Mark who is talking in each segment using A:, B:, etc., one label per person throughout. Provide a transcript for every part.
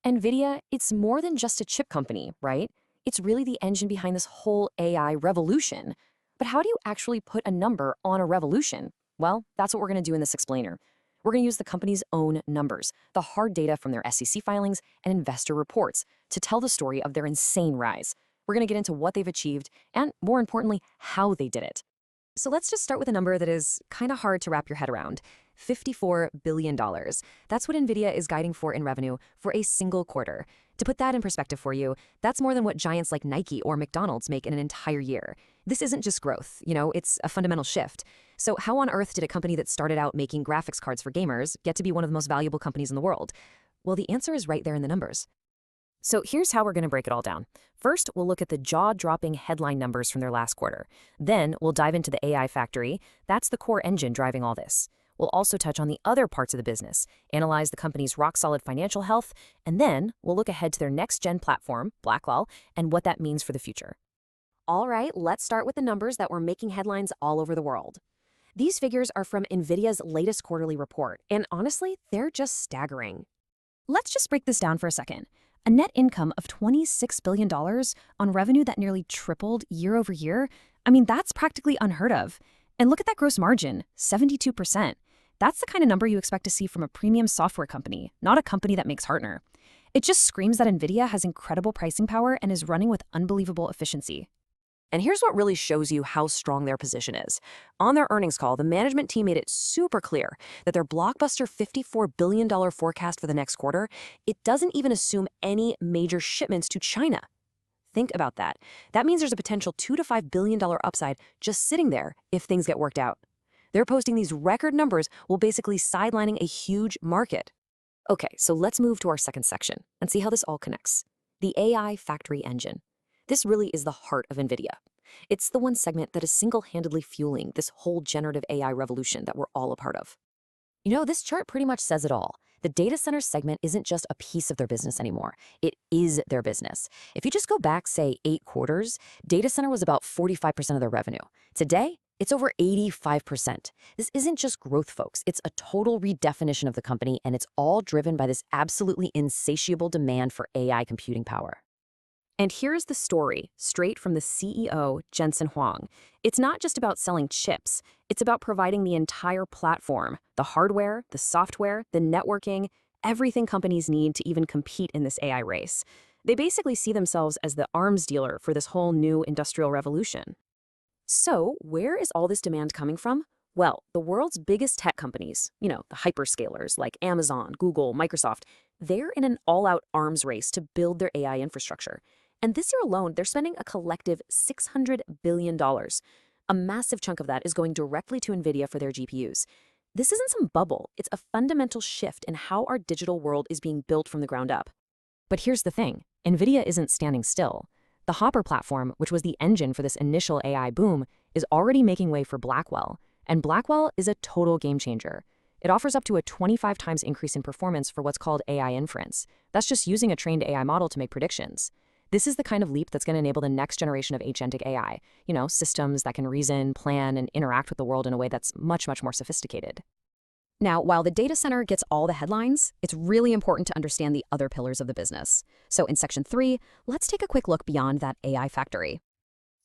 A: NVIDIA, it's more than just a chip company, right? It's really the engine behind this whole AI revolution. But how do you actually put a number on a revolution? Well, that's what we're going to do in this explainer. We're going to use the company's own numbers, the hard data from their SEC filings and investor reports to tell the story of their insane rise. We're going to get into what they've achieved and, more importantly, how they did it. So let's just start with a number that is kind of hard to wrap your head around. $54 billion. That's what Nvidia is guiding for in revenue for a single quarter. To put that in perspective for you, that's more than what giants like Nike or McDonald's make in an entire year. This isn't just growth, it's a fundamental shift. So how on earth did a company that started out making graphics cards for gamers get to be one of the most valuable companies in the world? Well, the answer is right there in the numbers. So here's how we're going to break it all down. First, we'll look at the jaw-dropping headline numbers from their last quarter. Then we'll dive into the AI factory. That's the core engine driving all this. We'll also touch on the other parts of the business, analyze the company's rock-solid financial health, and then we'll look ahead to their next-gen platform, Blackwell, and what that means for the future. All right, let's start with the numbers that were making headlines all over the world. These figures are from Nvidia's latest quarterly report, and honestly, they're just staggering. Let's just break this down for a second. A net income of $26 billion on revenue that nearly tripled year over year, that's practically unheard of. And look at that gross margin, 72%. That's the kind of number you expect to see from a premium software company, not a company that makes hardware. It just screams that Nvidia has incredible pricing power and is running with unbelievable efficiency. And here's what really shows you how strong their position is. On their earnings call, the management team made it super clear that their blockbuster $54 billion forecast for the next quarter, it doesn't even assume any major shipments to China. Think about that. That means there's a potential $2 to $5 billion upside just sitting there if things get worked out. They're posting these record numbers while basically sidelining a huge market. Okay, so let's move to our second section and see how this all connects. The AI factory engine. This really is the heart of NVIDIA. It's the one segment that is single-handedly fueling this whole generative AI revolution that we're all a part of. This chart pretty much says it all. The data center segment isn't just a piece of their business anymore. It is their business. If you just go back, say, 8 quarters, data center was about 45% of their revenue. Today, it's over 85%. This isn't just growth, folks. It's a total redefinition of the company, and it's all driven by this absolutely insatiable demand for AI computing power. And here's the story, straight from the CEO, Jensen Huang. It's not just about selling chips. It's about providing the entire platform, the hardware, the software, the networking, everything companies need to even compete in this AI race. They basically see themselves as the arms dealer for this whole new industrial revolution. So where is all this demand coming from? Well, the world's biggest tech companies, the hyperscalers like Amazon, Google, Microsoft, they're in an all-out arms race to build their AI infrastructure. And this year alone, they're spending a collective $600 billion. A massive chunk of that is going directly to Nvidia for their GPUs. This isn't some bubble. It's a fundamental shift in how our digital world is being built from the ground up. But here's the thing. Nvidia isn't standing still. The Hopper platform, which was the engine for this initial AI boom, is already making way for Blackwell. And Blackwell is a total game changer. It offers up to a 25 times increase in performance for what's called AI inference. That's just using a trained AI model to make predictions. This is the kind of leap that's going to enable the next generation of agentic AI, systems that can reason, plan, and interact with the world in a way that's much, much more sophisticated. Now, while the data center gets all the headlines, it's really important to understand the other pillars of the business. So in section 3, let's take a quick look beyond that AI factory.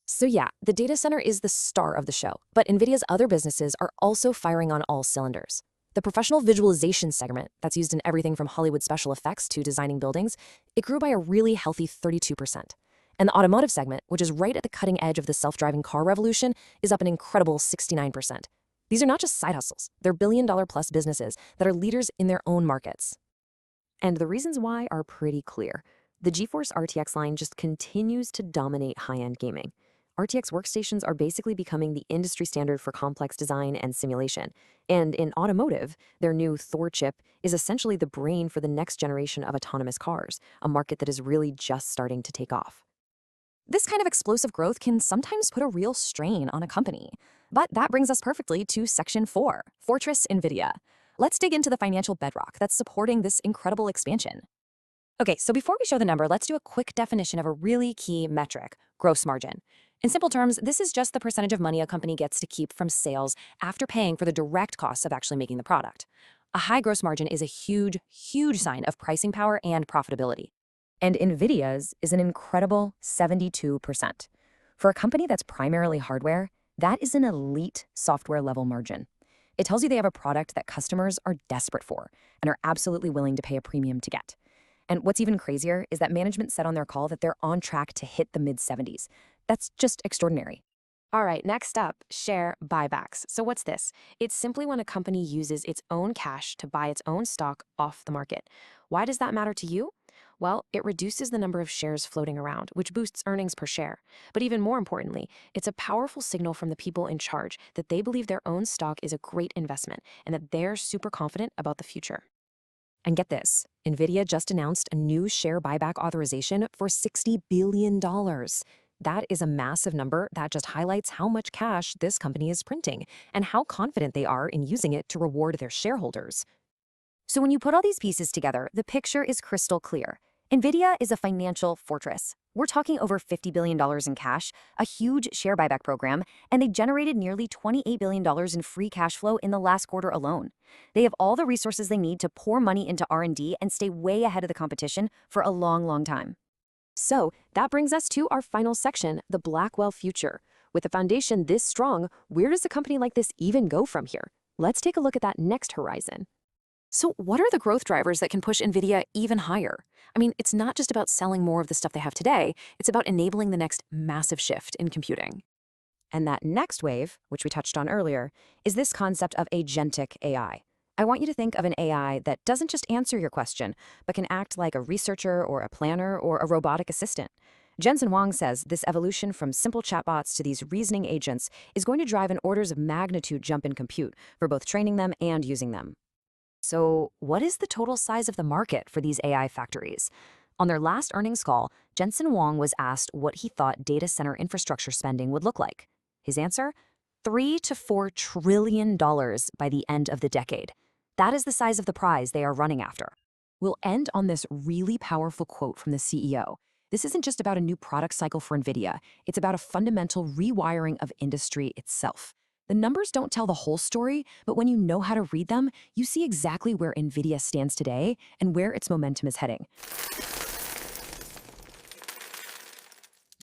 A: So yeah, the data center is the star of the show, but NVIDIA's other businesses are also firing on all cylinders. The professional visualization segment that's used in everything from Hollywood special effects to designing buildings, it grew by a really healthy 32%. And the automotive segment, which is right at the cutting edge of the self-driving car revolution, is up an incredible 69%. These are not just side hustles, they're billion-dollar-plus businesses that are leaders in their own markets. And the reasons why are pretty clear. The GeForce RTX line just continues to dominate high-end gaming. RTX workstations are basically becoming the industry standard for complex design and simulation. And in automotive, their new Thor chip is essentially the brain for the next generation of autonomous cars, a market that is really just starting to take off. This kind of explosive growth can sometimes put a real strain on a company. But that brings us perfectly to section 4, Fortress NVIDIA. Let's dig into the financial bedrock that's supporting this incredible expansion. Okay, so before we show the number, let's do a quick definition of a really key metric, gross margin. In simple terms, this is just the percentage of money a company gets to keep from sales after paying for the direct costs of actually making the product.
B: A high gross margin is a huge, huge sign of pricing power and profitability.
A: And Nvidia's is an incredible 72%. For a company that's primarily hardware, that is an elite software level margin. It tells you they have a product that customers are desperate for and are absolutely willing to pay a premium to get. And what's even crazier is that management said on their call that they're on track to hit the mid 70s. That's just extraordinary.
B: All right, next up, share buybacks. So what's this? It's simply when a company uses its own cash to buy its own stock off the market. Why does that matter to you? Well, it reduces the number of shares floating around, which boosts earnings per share. But even more importantly, it's a powerful signal from the people in charge that they believe their own stock is a great investment and that they're super confident about the future.
A: And get this, Nvidia just announced a new share buyback authorization for $60 billion. That is a massive number that just highlights how much cash this company is printing and how confident they are in using it to reward their shareholders. So when you put all these pieces together, the picture is crystal clear. Nvidia is a financial fortress. We're talking over $50 billion in cash, a huge share buyback program, and they generated nearly $28 billion in free cash flow in the last quarter alone. They have all the resources they need to pour money into R&D and stay way ahead of the competition for a long, long time. So that brings us to our final section, the Blackwell future. With a foundation this strong, where does a company like this even go from here? Let's take a look at that next horizon. So what are the growth drivers that can push Nvidia even higher? I mean, it's not just about selling more of the stuff they have today, it's about enabling the next massive shift in computing. And that next wave, which we touched on earlier, is this concept of agentic AI. I want you to think of an AI that doesn't just answer your question, but can act like a researcher or a planner or a robotic assistant. Jensen Huang says this evolution from simple chatbots to these reasoning agents is going to drive an orders of magnitude jump in compute for both training them and using them. So, what is the total size of the market for these AI factories? On their last earnings call, Jensen Huang was asked what he thought data center infrastructure spending would look like. His answer? $3 to $4 trillion by the end of the decade. That is the size of the prize they are running after. We'll end on this really powerful quote from the CEO. This isn't just about a new product cycle for Nvidia. It's about a fundamental rewiring of industry itself. The numbers don't tell the whole story, but when you know how to read them, you see exactly where Nvidia stands today and where its momentum is heading.